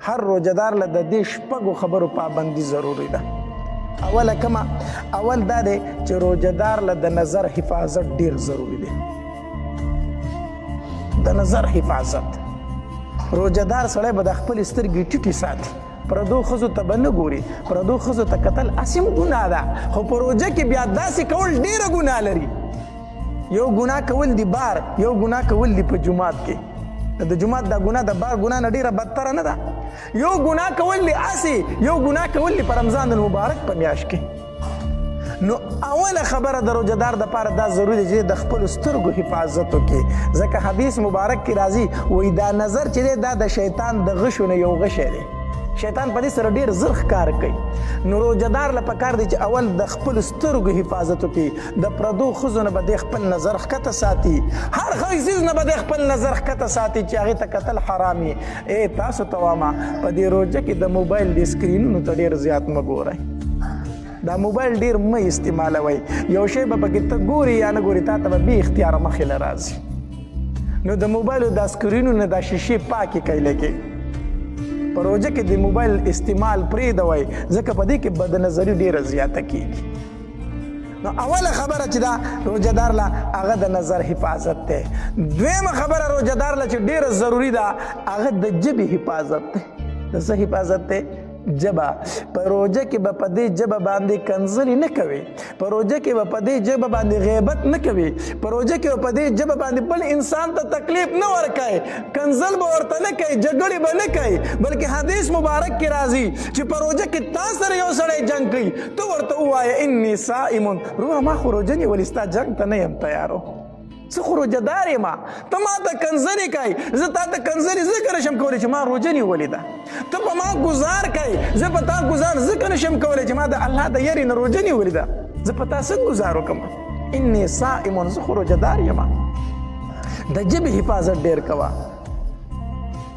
هر روزدار له د دې شپږو خبرو پابندي ضروري ده. اوله کومه؟ اول دا دی چې روزدار له د نظر حفاظت ډیر ضروري دی. د نظر حفاظت. روزدار سړی به د خپل سترګې ټیټې ساتي، پردو ښځو ته به نه ګوري. پردو ښځو ته کتل اسیم ګناه ده، خو په روژه کې بیا داسې کول ډیره ګناه لري. یو ګناه کول دی بار، یو ګناه کول دی په جومات کې. د جومات دا ګناه د بار ګناه نه ډیره بدتره نه ده. یو ګناه کول دی اسې، یو ګناه کول دی په رمضان المبارک په میاشت کې. نو اوله خبره د روزدار دپاره دا ضروري چې د خپلو سترګو حفاظت وکړي، ځکه حدیث مبارک کې راځي وایي دا نظر چې دی دا د شیطان د غشو نه یو غشی دی. شیطان په دې سره ډېر زر ښکار کوي. نو روزدار له پکار دی چې اول د خپلو سترګو حفاظت وکړي، د پردو ښځو نه به دی خپل نظر ښکته ساتي، هر څیز نه به دی خپل نظر ښکته ساتي چې هغې ته کتل حرام وي. تاسو ته وامه په دې روژه کې د موبایل د سکرینونو ته ډېر زیات مه ګورئ. دا موبایل ډېر مه استعمالوئ. یو شی به پکې ته ګوري یا نه ګوري، تا ته به بې اختیاره مخې له راځي. نو د موبایلو دا سکرینونه دا شیشې پاکې کوي. لکې په روژه کې د موبایل استعمال پرېږدوئ، ځکه په دې کې بدنظري ډېره زیاته کېږي. نو اوله خبره چې دا روزدار له هغه د نظر حفاظت دی. دویمه خبره روزدار له چې ډېره ضروري ده هغه د ژبې حفاظت دی. د څه حفاظت دی؟ جبه. په روژه کې به په دې ژبه باندې کنځلې نه کوي، په روژه کې به په دې ژبه باندې غیبت نه کوي، په روژه کې به په دې ژبه باندې بل انسان ته تکلیف نه ورکوي، کنځل به ورته نه کوي، جګړې به نه کوي. بلکې حدیث مبارک کې راځي چې په روژه کې تا سره یو سړی جنګ کوي، ته ورته ووایه انی صائم، روه ما خو روژه نیولې ستا جنګ ته نه یم تیارو، زه خو روژهدار یم، ته ما ته کنځلې کوي، زه تا ته کنځلې ځکه نشم کولی چې ما روژه نیولې ده. ته په ما ګزار کوي، زه په تا ګزار ځکه نشم کولی چې ما د الله د یرې نه روژه نیولې ده. زه په تا څنګه ګزار وکړم؟ انی صائم، زه خو روژهدار یم. د ژبې حفاظت ډېر کوه.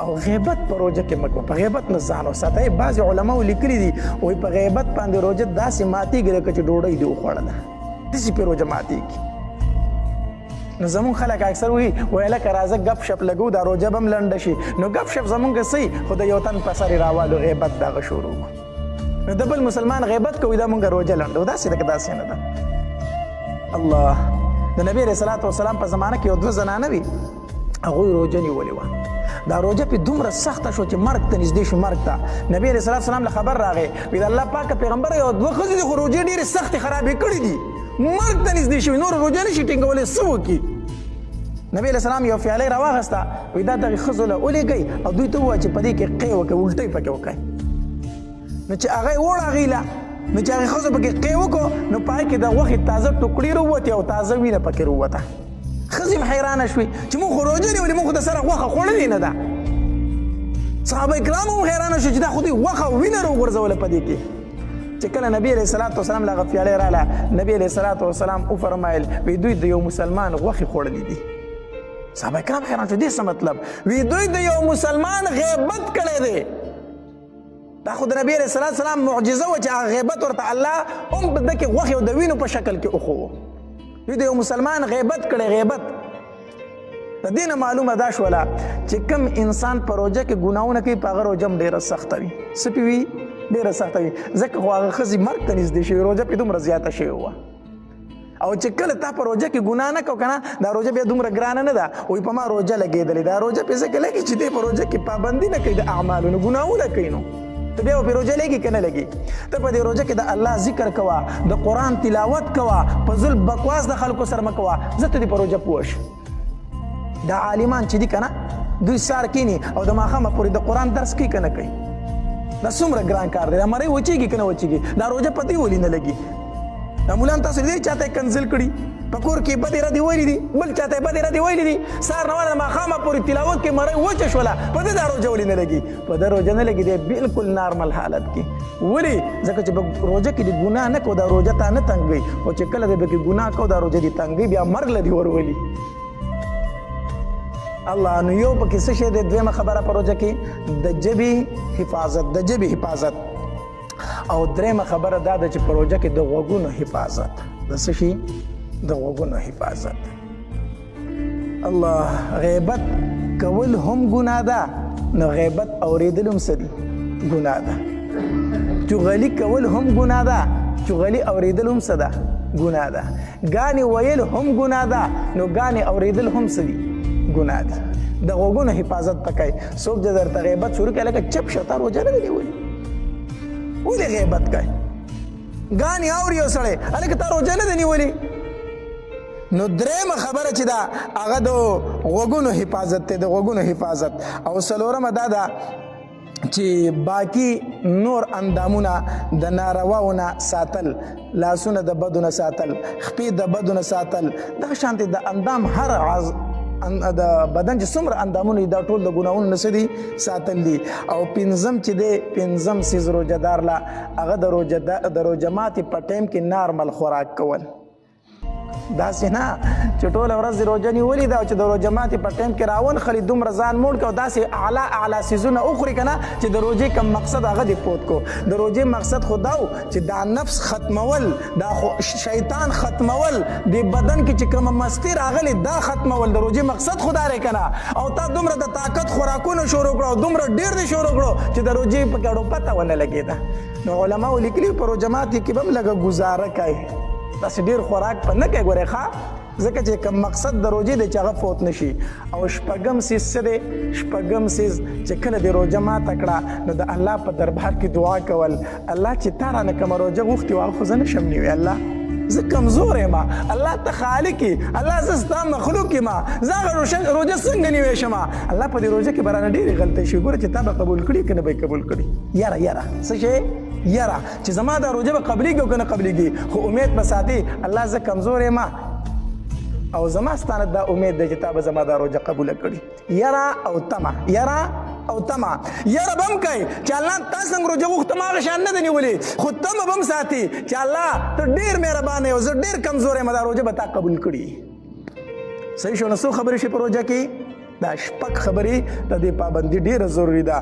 او غیبت په روژه کې مه کوه، په غیبت نه ځان وساته. بعضې علماو لیکلي دي وایي په غیبت باندې روژه داسې ماتېږي لکه چې ډوډۍ دې وخوړله، داسې پرې روژه ماتېږي. نو زمون خلک اکثر وایي لکه راځه ګپ شپ لګو دا روژه به هم لنډه شي. نو ګپ شپ زمونږ صحیح، خو د یو تن په سر یې راوالو غیبت دغه شروع کړو. نو د بل مسلمان غیبت کوي دا مونږ روژه لنډو. داسې ده که داسې نه ده؟ الله. د نبي علیه صلات وسلام په زمانه کې یو دوه زنانه وي، هغوی روژه نیولې وه. دا روژه پې دومره سخته شو چې مرګ ته نږدې شو. مرګ ته نبي علیه صلات وسلام له خبر راغی، وایي د الله پاکه پیغمبره یو دوه ښځې دي خو روژې ډېرې سختې خرابې کړي دي، مرګ ته نږدې شوي، نور روژه نشي ټینګولی، څه وکړي؟ نبی علیه السلام یو پیاله راواخیسته، وایي دا دغې ښځو له ولېږئ او دوی ته ووایه چې په دې کې قی وکړئ، الټۍ پکې وکړئ. نو چې هغه یې وړ هغې له، نو چې هغې ښځو پکې قی وکړو، نو په هغې کې د غوښې تازه ټوکړې راووتې او تازه وینه پکې راووته. ښځې هم حیرانه شوې چې موږ خو روژه نیولې، موږ خو د سره غوښه خوړلې نه ده. صحابه کرام هم حیرانه شو چې دا خو دوی غوښه او وینه راوغورځوله په دې کې. چې کله نبی علیه صلات وسلام له هغه پیالې راله، نبی علیه صلات وسلام وفرمایل وایي دوی د یو مسلمان غوښې خوړلې دي. صحابه کرام حیران شو، دې څه مطلب؟ وی دوی د یو مسلمان غیبت کړی دی. دا خو د نبي علیه صلات وسلام معجزه وه چې هغه غیبت ورته الله هم په ده کې غوښې او د وینو په شکل کې ایښو. دوی د یو مسلمان غیبت کړی. غیبت د دې نه معلومه دا شوله چې کوم انسان په روژه کې ګناهونه کوي، په هغه روژه هم ډېره سخته وي. څه پې وي؟ ډېره سخته وي، ځکه خو هغه ښځې مرګ ته نږدې شوي، روژه پې دومره زیاته شوې وه. او چې کله تا په روژه کې ګناه نه کو که نه، دا روژه بیا دومره ګرانه نه ده. وایي په ما روژه لګېدلې، دا روژه پې ځکه لګي چې دی په روژه کې پابندي نه کوي د اعمالو، نو ګناهونه کوي. نو ته بیا به پې روژه لګي که نه لګي؟ ته په دې روژه کې د الله ذکر کوه، د قرآن تلاوت کوه، په ظلم بکواس د خلکو سره مه کوه، ځکه دې په روژه پوه شي. دا عالمان چې دي که نه، دوی سار کینی او د ماښامه پورې د قرآن درس کوي که نه کوي؟ دا څومره ګران کار دی. دا مرۍ وچېږي که نه وچېږي؟ دا روژه پتې ولې نه لګي؟ دا مولان تاسو دې چاته کنځل کړي، په کور کې بدې ردې ویلي دي، بل چاته بدې ردې ویلي دي، سهار نه واله ماښامه پورې تلاوت کې مرۍ وچه شوله، په دې دا روژه ولې نه لګي؟ په ده روژه نه لګي، دی بلکل نارمل حالت کې. ولې؟ ځکه چې په روژه کې دې ګناه نه کوو، دا روژه تا نه تنګوي، خو چې کله دې پکې ګناه کوو دا روژه دې تنګوي، بیا مرګ له دې ورولي. الله. نو یو پکې څه شی دی؟ دویمه خبره په روژه کې د ژبې حفاظت، د ژبې حفاظت. او دریمه خبره دا ده چې په روژه کې د غوږونو حفاظت. د څه شي؟ د غوږونو حفاظت. الله. غیبت کول هم ګناه ده، نو غیبت اورېدل هم څه دي ګناه ده چغلي کول هم ګناه ده چغلي اورېدل هم څه ده ګناه ده ګانې ویل هم ګناه ده نو ګانې اورېدل هم څه دي ګناه دي د غوږونو حفاظت پکای څوک چې درته غیبت شروع کړي لکه چپ شه تا روژه نه ده نیولې ولې غیبت کوي ګانې اوري یو سړی هلکه تا روژه نه ده نیولې نو درېیمه خبره چې ده هغه د غوږونو حفاظت دی د غوږونو حفاظت او څلورمه دا ده چې باقي نور اندامونه د نارواونه ساتل لاسونه د بدو نه ساتل خپې د بدو نه ساتل دغه شانتې د اندام هر د بدن چې څومره اندامونه دا ټول د ګناهونو نه څه دي ساتل دي او پنځم چې دی پنځم څیز روژهدار له هغه د روژه ماتې په ټایم کې نارمل خوراک کول داسې نه چې ټوله ورځ د روژه نیولې ده او چې د روژه ماتې په ټایم کې راونښلي دومره ځان موړ کړه او داسې اعلی څیزونه وخوري که نه چې د روژې کم مقصد هغه دې پوت کو د روژې مقصد خو دا و چې دا نفس ختمول دا شیطان ختمول د بدن کې چې کومه مستي راغلې دا ختمول د روژې مقصد خو دا دی که نه او تا دومره د طاقت خوراکونه شروع کړه او دومره ډېر دې شروع کړو چې د روژې پکې اړو پته ونه لګېده نو علماو لیکلي په روژه ماتې کې به هم لږه ګزاره کوي داسې ډېر خوراک په نه کوي ګورې ښه ځکه چې کوم مقصد د روژې دی چې هغه فوت نشي او شپږم څیز څه دی شپږم څیز چې کله دې روژه ماته کړه نو د الله په دربار کې دعا کول الله چې تا رانه کومه روژه غوښتې وه خو زه نشم نیوی الله زه کمزور یم الله ته خالق یې الله زه ستا مخلوق یم زه هغه روژه څنګه نیوی شم الله په دې روژه کې به رانه ډېرې غلطۍ شي ګوره چې تا به قبول کړي که نه به یې قبول کړي یاره څه شی یاره چې زما دا روژه به قبلیږي او که نه قبلیږي خو امید به ساتي الله زه کمزور یم او زما ستانه دا امید دی چې تا به زما دا روژه قبوله کړي یاره او تمه یاره به هم کوي چې الله تا څنګه روژه غوښتم هغه شان نه ده نیولې خو تمه به هم ساتي چې الله ته ډېر مهربانه یې او زه ډېر کمزور یم دا روژه به تا قبول کړي صحیح شو نو څو خبرې شي په روژه کې دا شپږ خبرې د دې پابندي ډېره ضروري ده